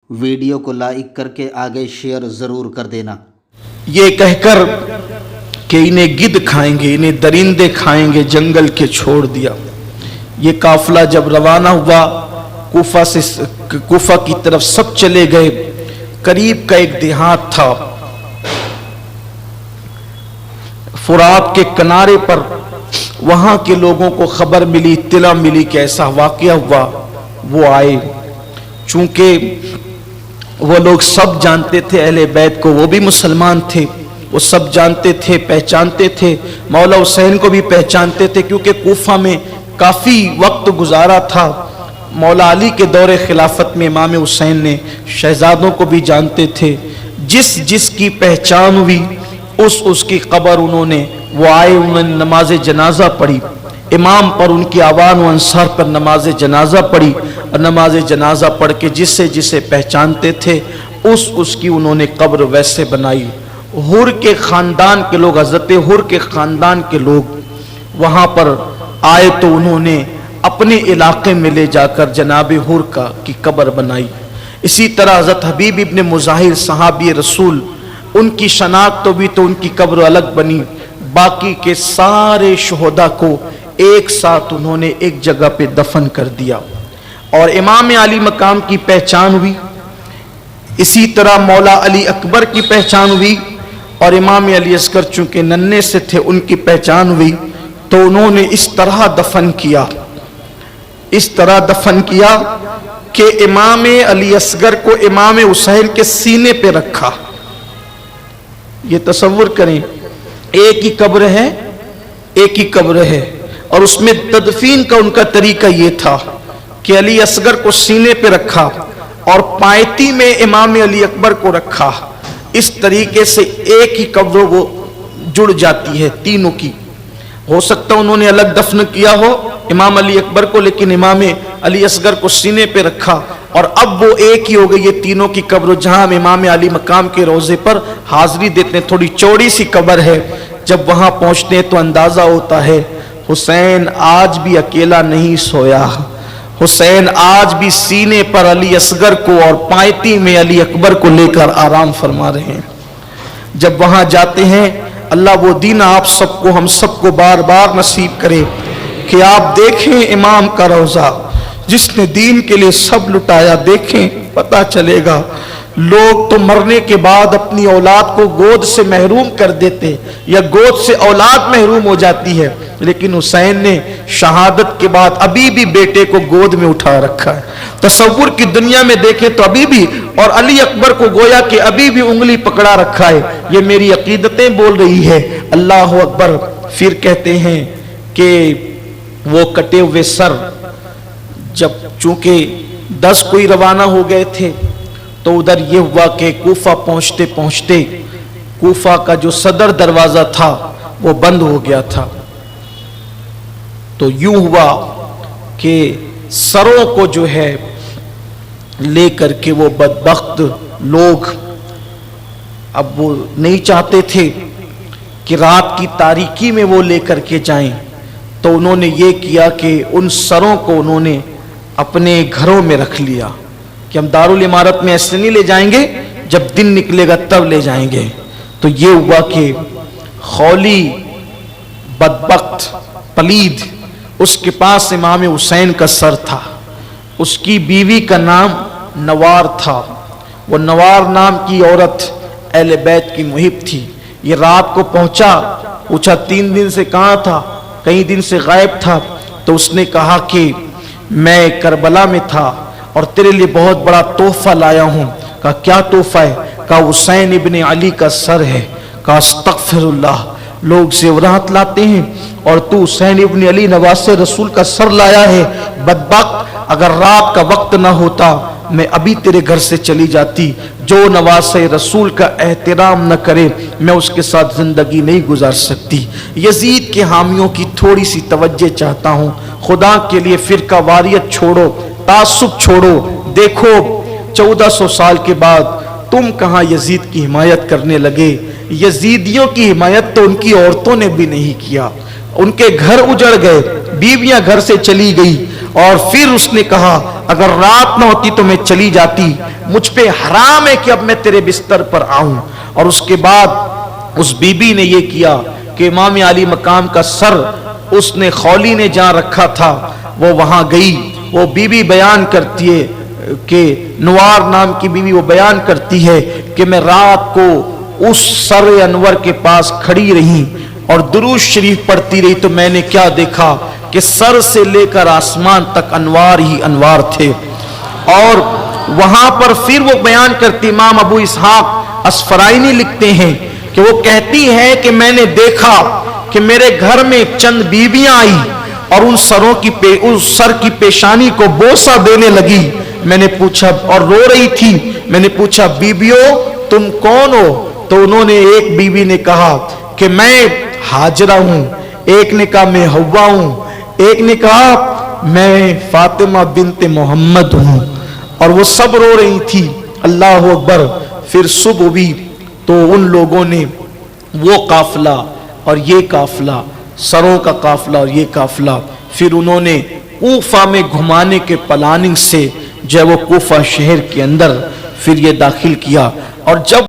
Video کو like کر کے آگے شیئر ضرور کر دینا۔ یہ کہہ کر کہ انہیں گدھ کھائیں گے، انہیں درندے کھائیں گے، جنگل کے چھوڑ دیا۔ یہ قافلہ جب روانہ ہوا کوفہ کی طرف سب چلے گئے۔ قریب کا ایک دیہات تھا، فرات کے کنارے پر، وہاں کے لوگوں کو خبر ملی، اطلاع ملی کہ ایسا واقعہ ہوا۔ وہ آئے، چونکہ وہ لوگ سب جانتے تھے اہل بیت کو، وہ بھی مسلمان تھے، وہ سب جانتے تھے، پہچانتے تھے، مولا حسین کو بھی پہچانتے تھے، کیونکہ کوفہ میں کافی وقت گزارا تھا۔ مولا علی کے دور خلافت میں امام حسین نے شہزادوں کو بھی جانتے تھے۔ جس کی پہچان ہوئی اس کی قبر انہوں نے، وہ آئے، انہوں نے نماز جنازہ پڑھی، امام پر، ان کی آوان و انصار پر نماز جنازہ پڑھی، اور نماز جنازہ پڑھ کے جسے پہچانتے تھے اس کی انہوں نے قبر ویسے بنائی۔ حر کے خاندان کے لوگ، حضرت حر کے خاندان کے لوگ وہاں پر آئے تو انہوں نے اپنے علاقے میں لے جا کر جناب حر کی قبر بنائی۔ اسی طرح حضرت حبیب ابن مظاہر صحابی رسول، ان کی شناخت تو بھی تو ان کی قبر الگ بنی۔ باقی کے سارے شہداء کو ایک ساتھ انہوں نے ایک جگہ پہ دفن کر دیا، اور امام علی مقام کی پہچان ہوئی۔ اسی طرح مولا علی اکبر کی پہچان ہوئی، اور امام علی اصغر چونکہ ننھے سے تھے، ان کی پہچان ہوئی۔ تو انہوں نے اس طرح دفن کیا کہ امام علی اصغر کو امام حسین کے سینے پہ رکھا۔ یہ تصور کریں، ایک ہی قبر ہے، اور اس میں تدفین کا ان کا طریقہ یہ تھا کہ علی اصغر کو سینے پہ رکھا اور پائتی میں امام علی اکبر کو رکھا۔ اس طریقے سے ایک ہی قبر وہ جڑ جاتی ہے تینوں کی۔ ہو سکتا انہوں نے الگ دفن کیا ہو امام علی اکبر کو، لیکن امام علی اصغر کو سینے پہ رکھا، اور اب وہ ایک ہی ہو گئی یہ تینوں کی قبر۔ جہاں ہم امام علی مقام کے روضے پر حاضری دیتے ہیں، تھوڑی چوڑی سی قبر ہے، جب وہاں پہنچتے ہیں تو اندازہ ہوتا ہے حسین آج بھی اکیلا نہیں سویا، حسین آج بھی سینے پر علی اصغر کو اور پائتی میں علی اکبر کو لے کر آرام فرما رہے ہیں۔ جب وہاں جاتے ہیں، اللہ وہ دین آپ سب کو، ہم سب کو بار بار نصیب کرے کہ آپ دیکھیں امام کا روضہ، جس نے دین کے لیے سب لٹایا۔ دیکھیں، پتہ چلے گا لوگ تو مرنے کے بعد اپنی اولاد کو گود سے محروم کر دیتے، یا گود سے اولاد محروم ہو جاتی ہے، لیکن حسین نے شہادت کے بعد ابھی بھی بیٹے کو گود میں اٹھا رکھا ہے۔ تصور کی دنیا میں دیکھیں تو ابھی بھی، اور علی اکبر کو گویا کہ ابھی بھی انگلی پکڑا رکھا ہے۔ یہ میری عقیدتیں بول رہی ہے، اللہ اکبر۔ پھر کہتے ہیں کہ وہ کٹے ہوئے سر، جب چونکہ 10 کوئی روانہ ہو گئے تھے، تو ادھر یہ ہوا کہ کوفہ پہنچتے پہنچتے کوفہ کا جو صدر دروازہ تھا وہ بند ہو گیا تھا۔ تو یوں ہوا کہ سروں کو جو ہے لے کر کے وہ بدبخت لوگ، اب وہ نہیں چاہتے تھے کہ رات کی تاریکی میں وہ لے کر کے جائیں، تو انہوں نے یہ کیا کہ ان سروں کو انہوں نے اپنے گھروں میں رکھ لیا کہ ہم دارالعمارت میں ایسے نہیں لے جائیں گے، جب دن نکلے گا تب لے جائیں گے۔ تو یہ ہوا کہ خولی، بدبخت، پلید، اس کے پاس امام حسین کا سر تھا، اس کی بیوی کا نام نوار تھا، وہ نوار نام کی عورت اہل بیت کی محب تھی۔ یہ رات کو پوچھا 3 دن سے کہاں تھا، کئی دن سے غائب تھا، تو اس نے کہا کہ میں کربلا میں تھا اور تیرے لیے بہت بڑا تحفہ لایا ہوں۔ کہا کیا تحفہ ہے؟ کہا حسین ابن علی کا سر ہے۔ کہا استغفر اللہ، لوگ زیورات لاتے ہیں اور تو حسین ابن علی نواسے رسول کا سر لایا ہے۔ بدبخت، اگر رات کا وقت نہ ہوتا میں ابھی تیرے گھر سے چلی جاتی۔ جو نواسے رسول کا احترام نہ کرے میں اس کے ساتھ زندگی نہیں گزار سکتی۔ یزید کے حامیوں کی تھوڑی سی توجہ چاہتا ہوں، خدا کے لیے فرقہ واریت چھوڑو، تعصب چھوڑو۔ دیکھو 1400 سال کے بعد تم کہاں یزید کی حمایت کرنے لگے؟ یزیدیوں کی حمایت تو ان کی عورتوں نے بھی نہیں کیا، ان کے گھر اجڑ گئے، بیویاں گھر سے چلی گئی، اور پھر اس نے کہا اگر رات نہ ہوتی تو میں چلی جاتی، مجھ پہ حرام ہے کہ اب میں تیرے بستر پر آؤں۔ اور اس کے بعد اس بی بی نے یہ کیا کہ امام علی مقام کا سر اس نے خولی نے جہاں رکھا تھا وہ وہاں گئی۔ وہ بی بی بیان کرتی ہے کہ نوار نام کی بی بی وہ بیان کرتی ہے کہ میں رات کو اس سر انور کے پاس کھڑی رہی اور درود شریف پڑھتی رہی تو میں نے کیا دیکھا کہ سر سے لے کر آسمان تک انوار ہی انوار تھے۔ اور وہاں پر پھر وہ بیان کرتی، امام ابو اسحاق اسفرائینی لکھتے ہیں کہ وہ کہتی ہے کہ میں نے دیکھا کہ میرے گھر میں چند بیویاں آئی اور ان سر کی پیشانی کو بوسہ دینے لگی۔ میں نے پوچھا، اور رو رہی تھی، میں نے پوچھا بیویوں تم کون ہو؟ تو انہوں نے، ایک بیوی نے کہا کہ میں ہاجرہ ہوں، ایک نے کہا میں حوا ہوں، ایک نے کہا میں فاطمہ بنت محمد ہوں، اور وہ سب رو رہی تھی۔ اللہ اکبر۔ پھر صبح ہوئی تو ان لوگوں نے وہ قافلہ اور یہ قافلہ، سروں کا قافلہ اور یہ قافلہ، پھر انہوں نے کوفہ میں گھمانے کے پلاننگ سے جو ہے وہ کوفہ شہر کے اندر پھر یہ داخل کیا۔ اور جب